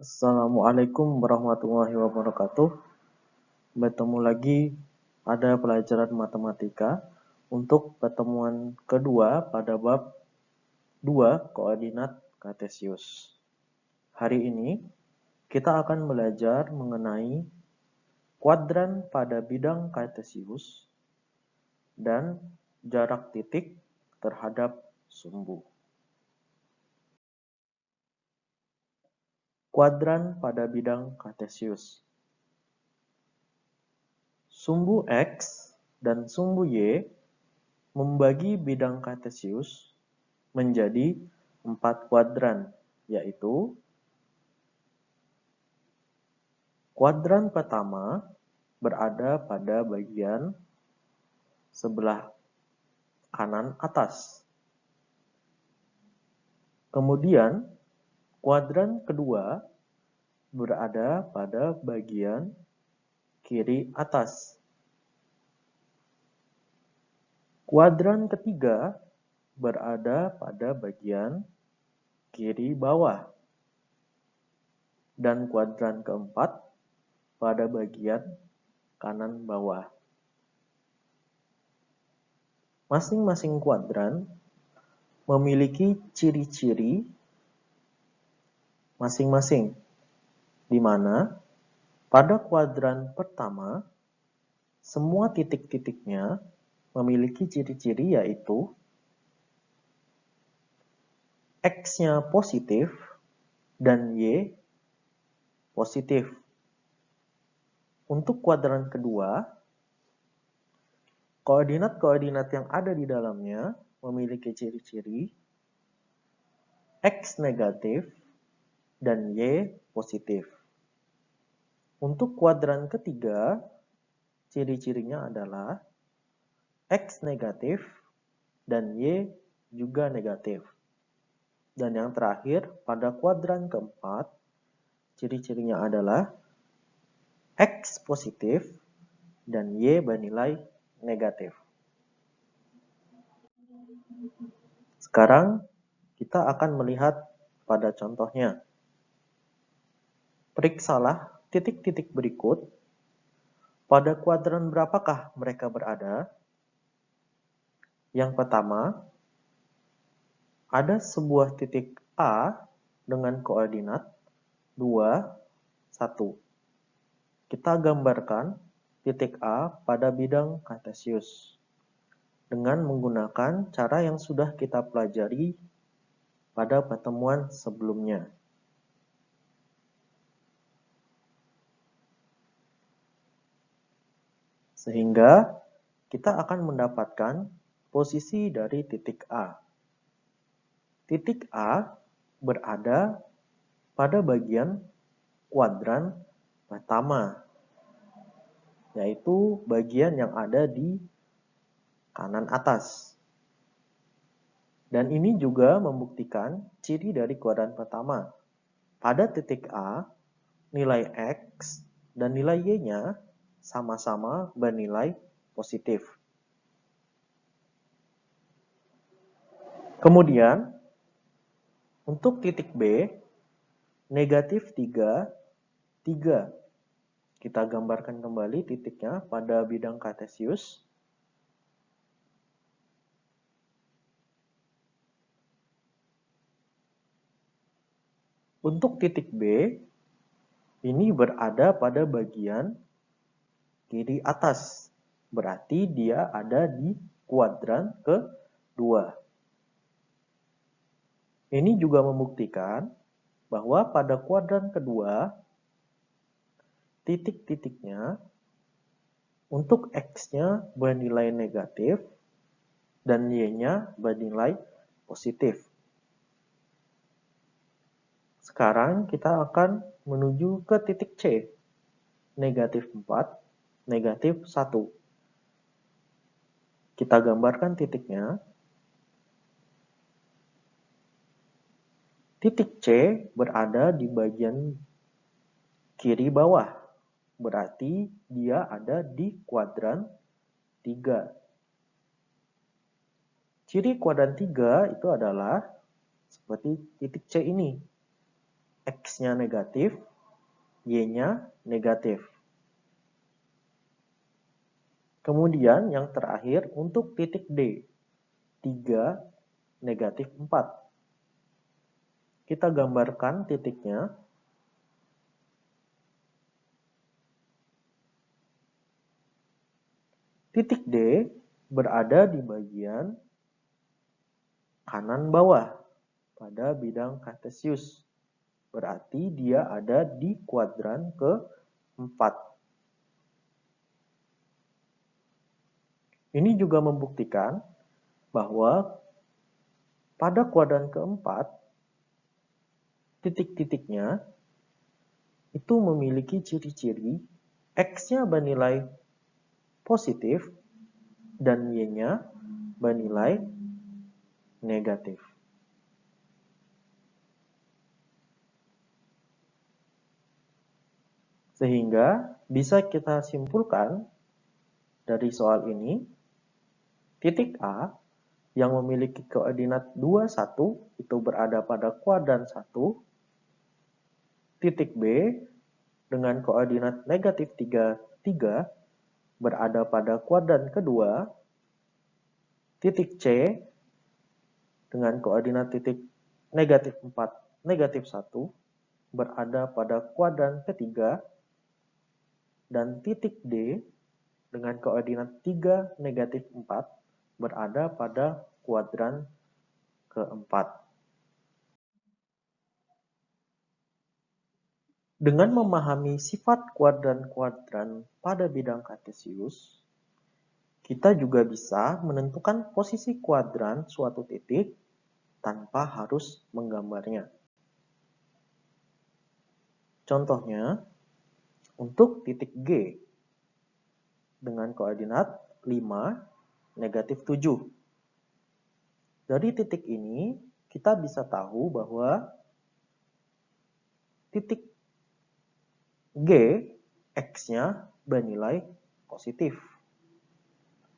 Assalamualaikum warahmatullahi wabarakatuh. Bertemu lagi pada pelajaran matematika untuk pertemuan kedua pada bab 2 koordinat kartesius. Hari ini kita akan belajar mengenai kuadran pada bidang kartesius dan jarak titik terhadap sumbu. Kuadran pada bidang kartesius. Sumbu X dan sumbu Y membagi bidang kartesius menjadi 4 kuadran, yaitu kuadran pertama berada pada bagian sebelah kanan atas. Kemudian, kuadran kedua berada pada bagian kiri atas. Kuadran ketiga berada pada bagian kiri bawah. Dan kuadran keempat pada bagian kanan bawah. Masing-masing kuadran memiliki ciri-ciri masing-masing, di mana pada kuadran pertama semua titik-titiknya memiliki ciri-ciri yaitu X-nya positif dan Y positif. Untuk kuadran kedua, koordinat-koordinat yang ada di dalamnya memiliki ciri-ciri X negatif dan Y positif. Untuk kuadran ketiga, ciri-cirinya adalah X negatif dan Y juga negatif. Dan yang terakhir, pada kuadran keempat, ciri-cirinya adalah X positif dan Y bernilai negatif. Sekarang kita akan melihat pada contohnya. Periksalah titik-titik berikut. Pada kuadran berapakah mereka berada? Yang pertama, ada sebuah titik A dengan koordinat 2, 1. Kita gambarkan titik A pada bidang kartesius dengan menggunakan cara yang sudah kita pelajari pada pertemuan sebelumnya. Sehingga kita akan mendapatkan posisi dari titik A. Titik A berada pada bagian kuadran pertama, yaitu bagian yang ada di kanan atas. Dan ini juga membuktikan ciri dari kuadran pertama. Pada titik A, nilai X dan nilai Y-nya sama-sama bernilai positif. Kemudian, untuk titik B, negatif 3, 3. Kita gambarkan kembali titiknya pada bidang kartesius. Untuk titik B, ini berada pada bagian kiri atas. Berarti dia ada di kuadran kedua. Ini juga membuktikan bahwa pada kuadran kedua, titik-titiknya untuk X-nya bernilai negatif dan Y-nya bernilai positif. Sekarang kita akan menuju ke titik C, negatif 4, negatif 1. Kita gambarkan titiknya. Titik C berada di bagian kiri bawah. Berarti dia ada di kuadran 3. Ciri kuadran 3 itu adalah seperti titik C ini. X-nya negatif, Y-nya negatif. Kemudian yang terakhir untuk titik D, 3, negatif 4. Kita gambarkan titiknya. Titik D berada di bagian kanan bawah pada bidang kartesius. Berarti dia ada di kuadran keempat. Ini juga membuktikan bahwa pada kuadran keempat, titik-titiknya itu memiliki ciri-ciri X-nya bernilai positif dan Y-nya bernilai negatif. Sehingga bisa kita simpulkan dari soal ini, titik A yang memiliki koordinat 2, 1 itu berada pada kuadran 1, titik B dengan koordinat negatif 3, 3 berada pada kuadran kedua, titik C dengan koordinat titik negatif 4, negatif 1 berada pada kuadran ketiga, dan titik D dengan koordinat 3, negatif 4 berada pada kuadran keempat. Dengan memahami sifat kuadran-kuadran pada bidang kartesius, kita juga bisa menentukan posisi kuadran suatu titik tanpa harus menggambarnya. Contohnya, untuk titik G dengan koordinat 5, negatif 7. Dari titik ini, kita bisa tahu bahwa titik G, X-nya bernilai positif.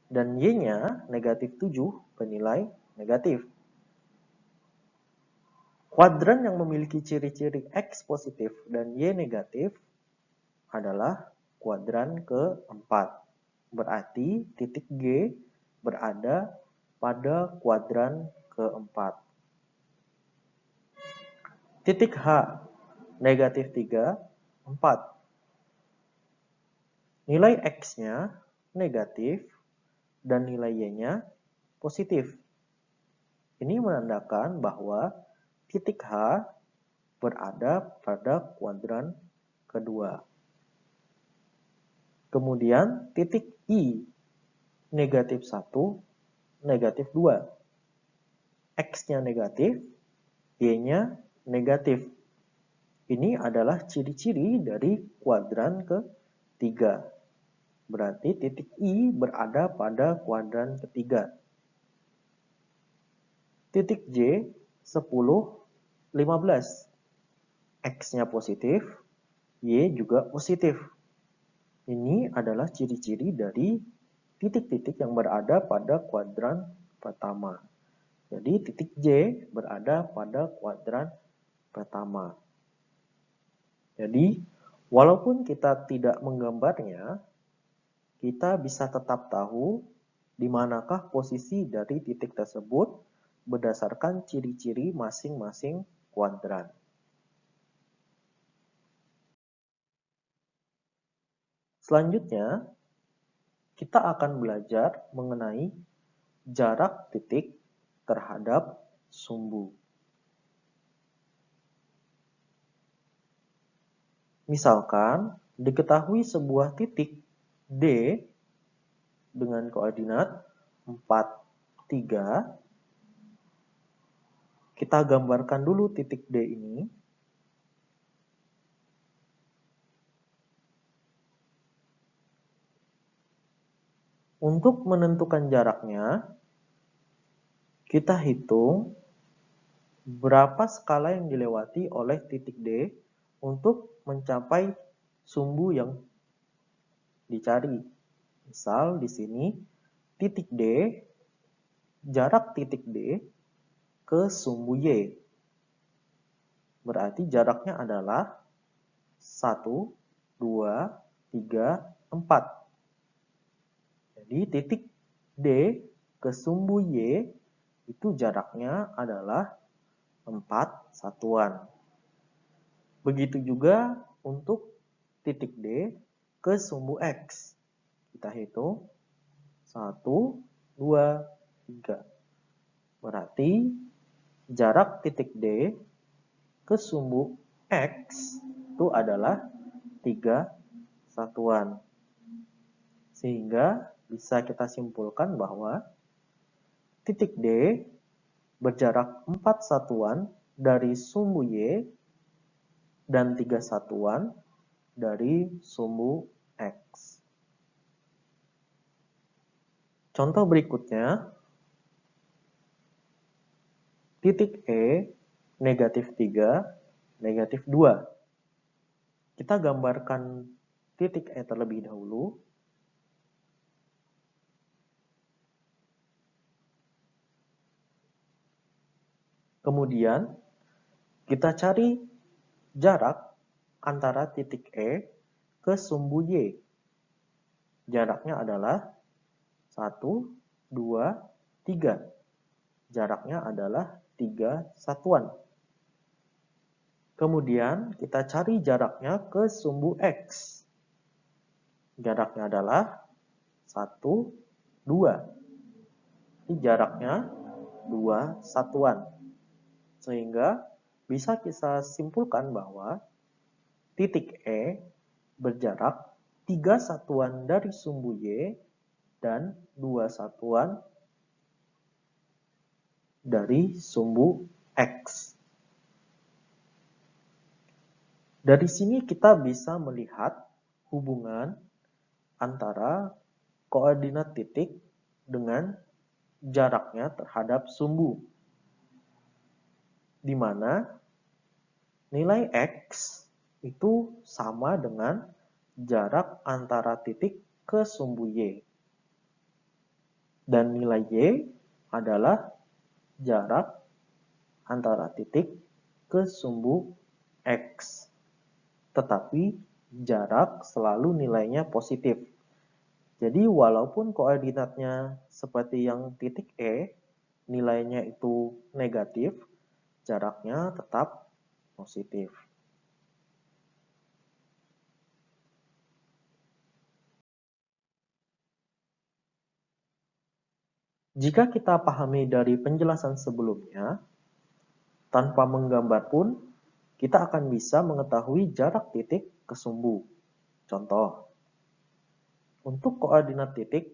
Dan Y-nya negatif 7 bernilai negatif. Kuadran yang memiliki ciri-ciri X positif dan Y negatif adalah kuadran keempat. Berarti titik G berada pada kuadran keempat. Titik H, negatif 3, 4. Nilai X-nya negatif dan nilai Y-nya positif. Ini menandakan bahwa titik H berada pada kuadran kedua. Kemudian titik I, negatif 1, negatif 2. X-nya negatif, Y-nya negatif. Ini adalah ciri-ciri dari kuadran ketiga. Berarti titik I berada pada kuadran ketiga. Titik J, 10, 15. X-nya positif, Y juga positif. Ini adalah ciri-ciri dari titik-titik yang berada pada kuadran pertama. Jadi titik J berada pada kuadran pertama. Jadi walaupun kita tidak menggambarnya, kita bisa tetap tahu di manakah posisi dari titik tersebut berdasarkan ciri-ciri masing-masing kuadran. Selanjutnya, kita akan belajar mengenai jarak titik terhadap sumbu. Misalkan, diketahui sebuah titik D dengan koordinat 4, 3. Kita gambarkan dulu titik D ini. Untuk menentukan jaraknya, kita hitung berapa skala yang dilewati oleh titik D untuk mencapai sumbu yang dicari. Misal di sini titik D, jarak titik D ke sumbu Y. berarti jaraknya adalah 1, 2, 3, 4. Jadi titik D ke sumbu Y itu jaraknya adalah 4 satuan. Begitu juga untuk titik D ke sumbu X. Kita hitung 1, 2, 3. Berarti jarak titik D ke sumbu X itu adalah 3 satuan. Sehingga bisa kita simpulkan bahwa titik D berjarak 4 satuan dari sumbu Y dan 3 satuan dari sumbu X. Contoh berikutnya, titik E, negatif 3, negatif 2. Kita gambarkan titik E terlebih dahulu. Kemudian, kita cari jarak antara titik E ke sumbu Y. Jaraknya adalah 1, 2, 3. Jaraknya adalah 3 satuan. Kemudian kita cari jaraknya ke sumbu X. Jaraknya adalah 1, 2. Ini jaraknya 2 satuan. Sehingga bisa kita simpulkan bahwa titik E berjarak 3 satuan dari sumbu Y dan 2 satuan dari sumbu X. Dari sini kita bisa melihat hubungan antara koordinat titik dengan jaraknya terhadap sumbu, di mana nilai X itu sama dengan jarak antara titik ke sumbu Y. Dan nilai Y adalah jarak antara titik ke sumbu X. Tetapi jarak selalu nilainya positif. Jadi walaupun koordinatnya seperti yang titik E, nilainya itu negatif, jaraknya tetap positif. Jika kita pahami dari penjelasan sebelumnya, tanpa menggambar pun, kita akan bisa mengetahui jarak titik ke sumbu. Contoh, untuk koordinat titik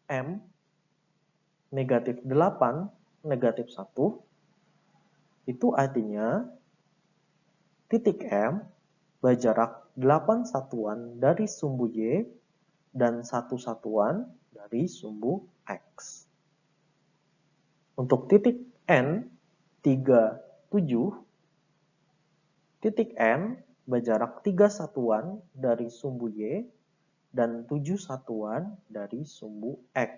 M, negatif 8, negatif 1, itu artinya titik M berjarak 8 satuan dari sumbu Y dan 1 satuan dari sumbu X. Untuk titik N, 3, 7, titik N berjarak 3 satuan dari sumbu Y dan 7 satuan dari sumbu X.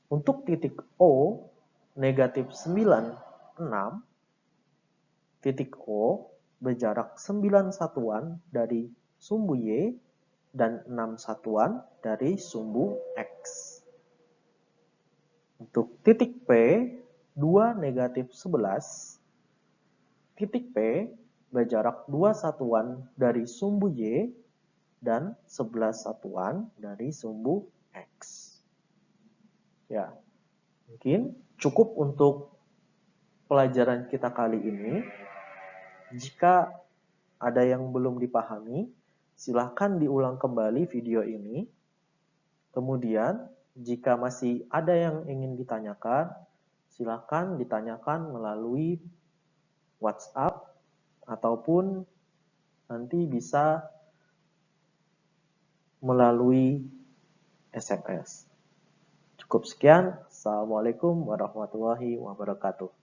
Untuk titik O, negatif 9, 6, titik O berjarak 9 satuan dari sumbu Y dan 6 satuan dari sumbu X. Untuk titik P, 2, negatif 11, titik P berjarak 2 satuan dari sumbu Y dan 11 satuan dari sumbu X. Ya, mungkin cukup untuk pelajaran kita kali ini. Jika ada yang belum dipahami, silahkan diulang kembali video ini. Kemudian, jika masih ada yang ingin ditanyakan, silahkan ditanyakan melalui WhatsApp ataupun nanti bisa melalui SMS. Cukup sekian. Assalamualaikum warahmatullahi wabarakatuh.